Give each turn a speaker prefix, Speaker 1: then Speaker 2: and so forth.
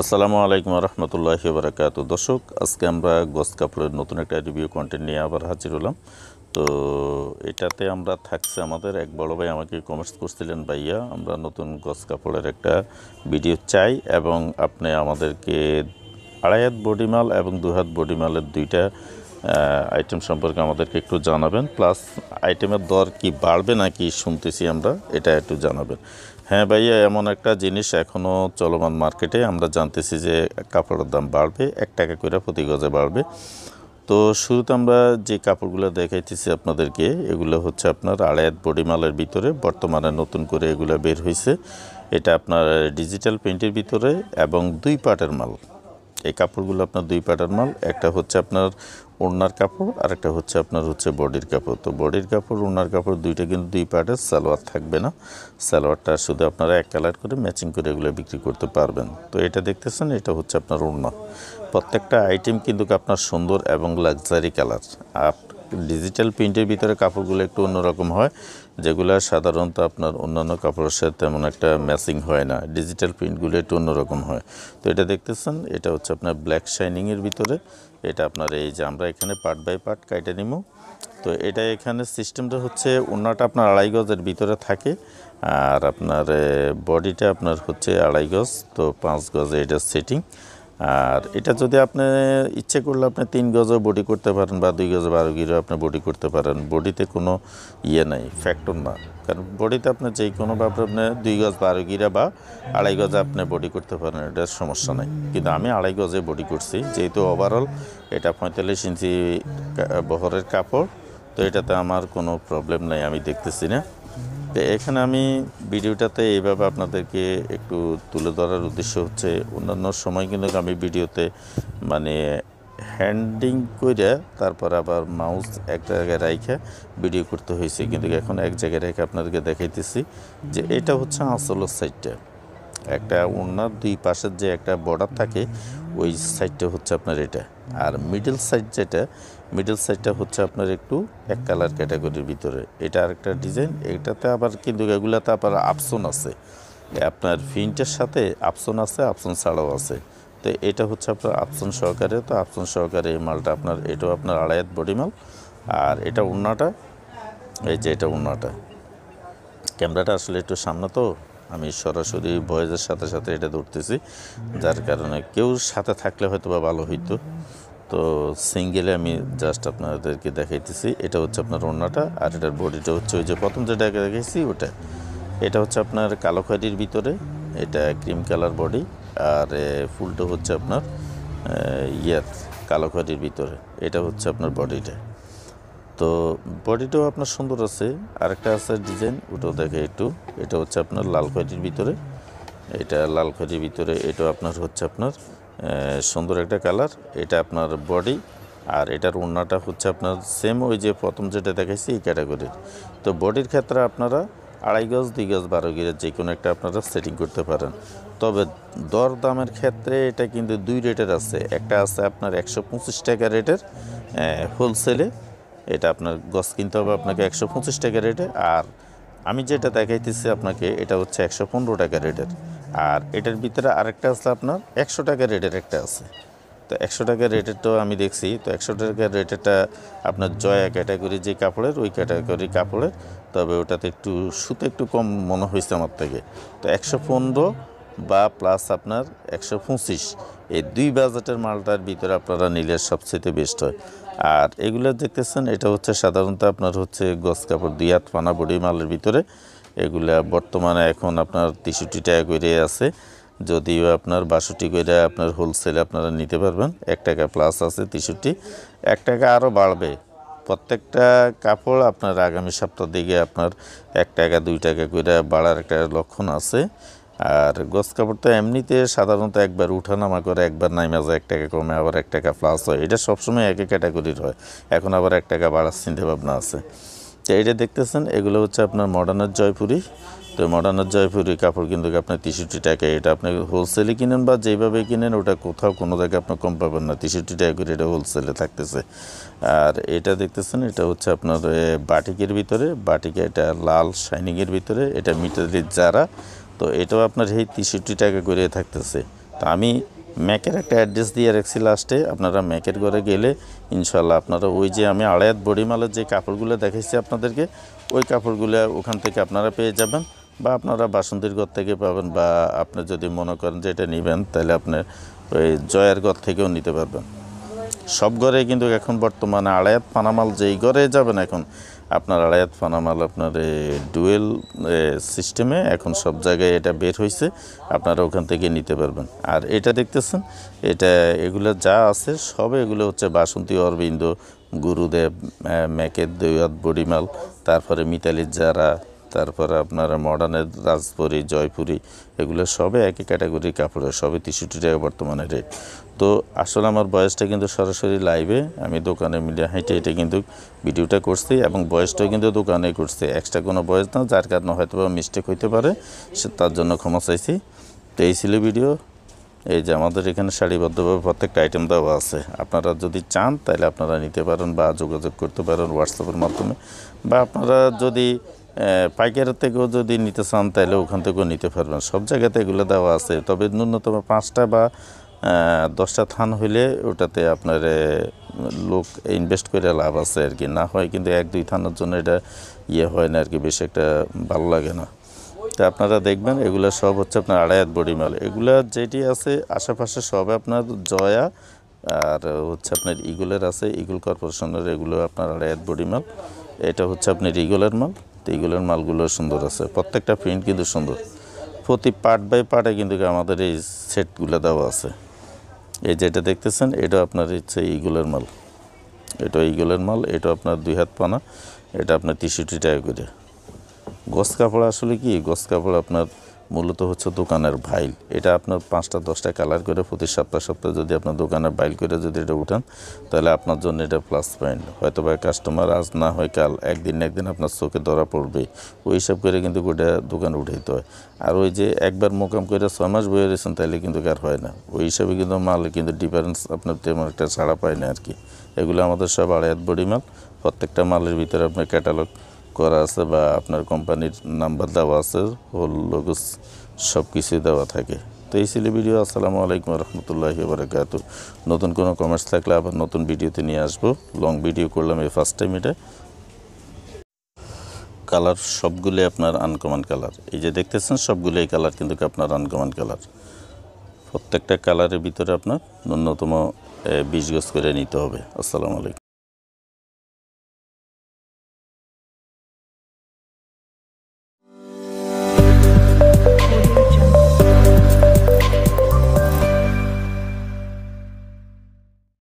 Speaker 1: আসসালামু আলাইকুম রহমতুল্লাহি বারাকাতু। দর্শক, আজকে আমরা গস কাপড়ের নতুন একটা রিভিউ কন্টেন্ট নিয়ে আবার হাজির হলাম। তো এটাতে আমরা থাকছে, আমাদের এক বড় ভাই আমাকে কমেন্টস করছিলেন, ভাইয়া আমরা নতুন গস কাপড়ের একটা ভিডিও চাই এবং আপনি আমাদেরকে 2.5 হাত বডিমাল এবং 2 হাত বডিমালের দুইটা আইটেম সম্পর্কে আমাদেরকে একটু জানাবেন, প্লাস আইটেমের দর কি বাড়বে নাকি শুনতেছি আমরা, এটা একটু জানাবেন। হ্যাঁ ভাইয়া, এমন একটা জিনিস এখনও চলমান মার্কেটে, আমরা জানতেছি যে কাপড়ের দাম বাড়বে, 1 টাকা করে প্রতি গজে বাড়বে। তো শুরুতে আমরা যে কাপড়গুলো দেখাইতেছি আপনাদেরকে, এগুলো হচ্ছে আপনার 2.5 হাত বডিমালের ভিতরে, বর্তমানে নতুন করে এগুলো বের হয়েছে। এটা আপনার ডিজিটাল প্রিন্টের ভিতরে এবং 2 পার্টের মাল। এই কাপড়গুলো আপনার 2 পার্টের মাল, একটা হচ্ছে আপনার ওড়নার কাপড় আর একটা হচ্ছে আপনার বডির কাপড়। তো বডির কাপড় ওড়নার কাপড় দুইটা কিন্তু 2 পার্টের, সালোয়ার থাকবে না। সালোয়ারটা শুধু আপনারা এক কালার করে ম্যাচিং করে এগুলো বিক্রি করতে পারবেন। তো এটা দেখতেছেন, এটা হচ্ছে আপনার ওড়না। প্রত্যেকটা আইটেম কিন্তু আপনার সুন্দর এবং লাক্সারি কালার। ডিজিটাল প্রিন্টের ভিতরে কাপড়গুলো একটু অন্যরকম হয়, যেগুলো সাধারণত আপনার অন্যান্য কাপড়ের সাথে তেমন একটা ম্যাচিং হয় না। ডিজিটাল প্রিন্টগুলো একটু অন্যরকম হয়। তো এটা দেখতেছেন, এটা হচ্ছে আপনার ব্ল্যাক শাইনিংয়ের ভিতরে। এটা আপনার এই যে আমরা এখানে পার্ট বাই পার্ট কাইটে নিব। তো এটা এখানে সিস্টেমটা হচ্ছে ওড়নাটা আপনার 2.5 গজের ভিতরে থাকে, আর আপনার বডিটা আপনার হচ্ছে 2.5 গজ, তো 5 গজে এটা সেটিং। আর এটা যদি আপনি ইচ্ছে করলে আপনি 3 গজও বডি করতে পারেন বা 2 গজে 12 গিরও আপনি বডি করতে পারেন। বডিতে কোনো নাই, ফ্যাক্টর না। কারণ বডিতে আপনি যে কোনোভাবে আপনি 2 গজ 12 গিরা বা 2.5 গজে আপনি বডি করতে পারেন, এটার সমস্যা নাই। কিন্তু আমি 2.5 গজে বডি করছি, যেহেতু ওভারঅল এটা 45 ইঞ্চি বহরের কাপড়, তো এটাতে আমার কোনো প্রবলেম নাই, আমি দেখতেছি না। তো এখানে আমি ভিডিওটাতে এইভাবে আপনাদেরকে একটু তুলে ধরার উদ্দেশ্য হচ্ছে, অন্যান্য সময় কিন্তু আমি ভিডিওতে মানে হ্যান্ডিং করে তারপর আবার মাউস এক জায়গায় রেখে ভিডিও করতে হয়েছে, কিন্তু এখন এক জায়গায় রেখে আপনাদেরকে দেখাইতেছি যে এটা হচ্ছে আসলের সাইডটা। একটা ওড়নার 2 পাশের যে একটা বর্ডার থাকে, ওই সাইডটা হচ্ছে আপনার এটা। আর মিডল সাইড যেটা, মিডল সাইডটা হচ্ছে আপনার একটু এক কালার ক্যাটাগরির ভিতরে। এটা আরেকটা ডিজাইন। এটাতে আবার কিন্তু এগুলাতে আবার অপশন আছে, আপনার প্রিন্টের সাথে অপশন আছে, অপশন ছাড়াও আছে। তো এটা হচ্ছে আপনার অপশন সহকারে। তো অপশন সহকারে এই মালটা আপনার, এটাও আপনার 2.5 হাত বডি মাল। আর এটা ওড়নাটা, এই যে এটা ওড়নাটা। ক্যামেরাটা আসলে একটু সামনে, তো আমি সরাসরি ভয়েসের সাথে সাথে এটা ধরতেছি, যার কারণে কেউ সাথে থাকলে হয়তো বা ভালো হইতো। তো সিঙ্গেলে আমি জাস্ট আপনাদেরকে দেখাইতেছি। এটা হচ্ছে আপনার ওড়নাটা, আর এটার বডিটা হচ্ছে ওই যে প্রথম যেটা দেখাইছি ওটা। এটা হচ্ছে আপনার কালো খয়েরির ভিতরে, এটা ক্রিম কালার বডি। আর ফুলটা হচ্ছে আপনার কালো খয়েরির ভিতরে। এটা হচ্ছে আপনার বডিটা। তো বডিটাও আপনার সুন্দর আছে। আরেকটা আছে ডিজাইন, ওটাও দেখে একটু। এটা হচ্ছে আপনার লাল খয়েরির ভিতরে, এটা লাল খয়েরির ভিতরে। এটাও আপনার হচ্ছে আপনার সুন্দর একটা কালার। এটা আপনার বডি, আর এটার ওড়নাটা হচ্ছে আপনার সেম ওই যে প্রথম যেটা দেখাইছি এই ক্যাটাগরির। তো বডির ক্ষেত্রে আপনারা 2.5 গজ 2 গজ 12 গিরের যে কোনো একটা আপনারা সেটিং করতে পারেন। তবে দর দামের ক্ষেত্রে এটা কিন্তু 2 রেটের আছে। একটা আছে আপনার 125 টাকা রেটের হোলসেলে, এটা আপনার গজ কিনতে হবে আপনাকে 125 টাকা রেটে। আর আমি যেটা দেখাইতেছি আপনাকে, এটা হচ্ছে 115 টাকা রেটের। আর এটার ভিতরে আরেকটা আছে আপনার 100 টাকা রেটের একটা আছে। তো 100 টাকা রেটেরটাও আমি দেখছি। তো 100 টাকা রেটেরটা আপনার জয়া ক্যাটাগরি যে কাপড়ের, ওই ক্যাটাগরি কাপড়ের। তবে ওটাতে একটু সুতো একটু কম মনে হয়েছে আমার থেকে। তো 115 বা প্লাস আপনার 125, এই 2 বাজেটের মালটার ভিতরে আপনারা নিলে সবচেয়ে বেস্ট হয়। আর এগুলো দেখতেছেন, এটা হচ্ছে সাধারণত আপনার হচ্ছে গজ কাপড় 2 হাত পানা বডি মালের ভিতরে। এগুলা বর্তমানে এখন আপনার 63 টাকা করে আছে, যদিও আপনার 62 করে আপনার হোলসেলে আপনারা নিতে পারবেন। 1 টাকা প্লাস আছে 63, 1 টাকা আরও বাড়বে। প্রত্যেকটা কাপড় আপনার আগামী সপ্তাহ দিকে আপনার 1 টাকা 2 টাকা করে বাড়ার একটা লক্ষণ আছে। আর গজ কাপড় তো এমনিতে সাধারণত একবার উঠানামা করে, একবার নাইমা যায়, 1 টাকা কমে, আবার 1 টাকা প্লাস হয়। এটা সবসময় একই ক্যাটাগরির হয়। এখন আবার 1 টাকা বাড়ার চিন্তাভাবনা আছে। তো এটা দেখতেছেন, এগুলো হচ্ছে আপনার মডার্নের জয়পুরি। তো মডার্নের জয়পুরি কাপড় কিন্তু আপনার 63 টাকায়। এটা আপনি হোলসেলে কিনেন বা যেভাবে কিনেন, ওটা কোথাও কোনো জায়গায় আপনি কম পাবেন না। 63 টাকা করে এটা হোলসেলে থাকতেছে। আর এটা দেখতেছেন, এটা হচ্ছে আপনার বাটিকের ভিতরে। বাটিকে এটা লাল শাইনিংয়ের ভিতরে, এটা মিটারের যারা। তো এটাও আপনার এই 63 টাকা করে থাকতেছে। তা আমি ম্যাকের একটা অ্যাড্রেস দিয়ে রাখছি লাস্টে, আপনারা ম্যাকের ঘরে গেলে ইনশাল্লাহ আপনারা ওই যে আমি আড়ায়াত বডিমালের যে কাপড়গুলো দেখাইছি আপনাদেরকে, ওই কাপড়গুলো ওখান থেকে আপনারা পেয়ে যাবেন, বা আপনারা বাসন্তীর ঘর থেকে পাবেন, বা আপনি যদি মনে করেন যে এটা নেবেন তাহলে আপনি ওই জয়ের ঘর থেকেও নিতে পারবেন। সব ঘরে কিন্তু এখন বর্তমানে আড়ায়াত পানামাল যেই ঘরে যাবেন এখন আপনার আড়ায়াত পানামাল আপনার ডুয়েল সিস্টেমে এখন সব জায়গায় এটা বের হয়েছে, আপনারা ওখান থেকে নিতে পারবেন। আর এটা দেখতেছেন, এটা এগুলো যা আছে সব এগুলো হচ্ছে বাসন্তী অরবিন্দ, গুরুদেব, ম্যাকের দৈয়াত বডিমাল, তারপরে মিতালির যারা, তারপরে আপনার মডার্নের রাজপুরি, জয়পুরি, এগুলো সবে একই ক্যাটাগরির কাপড়ের, সবে 63 টাকা বর্তমানে রেট। তো আসলে আমার বয়সটা কিন্তু সরাসরি লাইভে আমি দোকানে মিডিয়া হেঁটে হেঁটে কিন্তু ভিডিওটা করছি, এবং বয়সটাও কিন্তু দোকানে করছি, এক্সট্রা কোনো বয়স না, যার কারণে হয়তো বা মিস্টেক হইতে পারে, সে তার জন্য ক্ষমা চাইছি। তো এই ছিল ভিডিও। এই যে আমাদের এখানে সারিবদ্ধভাবে প্রত্যেকটা আইটেম দেওয়া আছে, আপনারা যদি চান তাহলে আপনারা নিতে পারেন বা যোগাযোগ করতে পারেন হোয়াটসঅ্যাপের মাধ্যমে, বা আপনারা যদি পাইকারের থেকেও যদি নিতে চান তাহলে ওখান থেকেও নিতে পারবেন। সব জায়গাতে এগুলো দেওয়া আছে, তবে ন্যূনতম 5টা বা 10টা থান হইলে ওটাতে আপনার লোক ইনভেস্ট করে লাভ আছে আর কি, না হয় কিন্তু 1-2 থানের জন্য এটা হয় না আর কি, বেশি একটা ভালো লাগে না। তো আপনারা দেখবেন এগুলো সব হচ্ছে আপনার আড়ায়াত বডিমাল, এগুলো যেটি আছে আশেপাশে সব আপনার জয়া আর হচ্ছে আপনার ইগুলের আছে, ইগুল কর্পোরেশনের, এগুলো আপনার আড়ায়াত বডিমাল। এটা হচ্ছে আপনার ইগুলের মাল। তো ইগুলের মালগুলো সুন্দর আছে, প্রত্যেকটা প্রিন্ট কিন্তু সুন্দর, প্রতি পার্ট বাই পার্টে কিন্তু আমাদের এই সেটগুলো দেওয়া আছে। এই যেটা দেখতেছেন এটা আপনার হচ্ছে ইগুলের মাল, এটা ইগুলের মাল, এটা আপনার 2 হাত পানা, এটা আপনার 63 টাকা করে। গস কাপড় আসলে কি, গস কাপড় আপনার মূলত হচ্ছে দোকানের ভাইল, এটা আপনার 5টা 10টা কালার করে প্রতি সপ্তাহে যদি আপনার দোকানের বাইল করে যদি এটা উঠান তাহলে আপনার জন্য এটা প্লাস পয়েন্ট। হয়তো বা কাস্টমার আজ না হয় কাল, একদিন না একদিন আপনার চোখে ধরা পড়বে, ওই হিসাব করে কিন্তু ওইটা দোকানে উঠাইতে হয়। আর ওই যে একবার মোকাম করে 6 মাস বয়ে রয়েছেন তাহলে কিন্তু আর হয় না, ওই হিসাবে কিন্তু মাল কিন্তু ডিফারেন্স আপনার তেমন একটা ছাড়া পায় না আর কি। এগুলো আমাদের সব আড়ায়াত বডি মাল, প্রত্যেকটা মালের ভিতরে আপনার ক্যাটালগ করা আছে বা আপনার কোম্পানির নাম্বার দেওয়া আছে, হোল লোগো সব কিছুই দেওয়া থাকে। তো এই ছিল ভিডিও। আসসালামু আলাইকুম রহমতুল্লাহি বারাকাতু। নতুন কোনো কমেন্টস থাকলে আবার নতুন ভিডিওতে নিয়ে আসবো। লং ভিডিও করলাম এই ফার্স্ট টাইম। এটা কালার সবগুলোই আপনার আনকমন কালার, এই যে দেখতেছেন সবগুলোই কালার কিন্তু আপনার আনকমন কালার। প্রত্যেকটা কালারের ভিতরে আপনার ন্যূনতম 20 গজ করে নিতে হবে। আসসালামু আলাইকুম।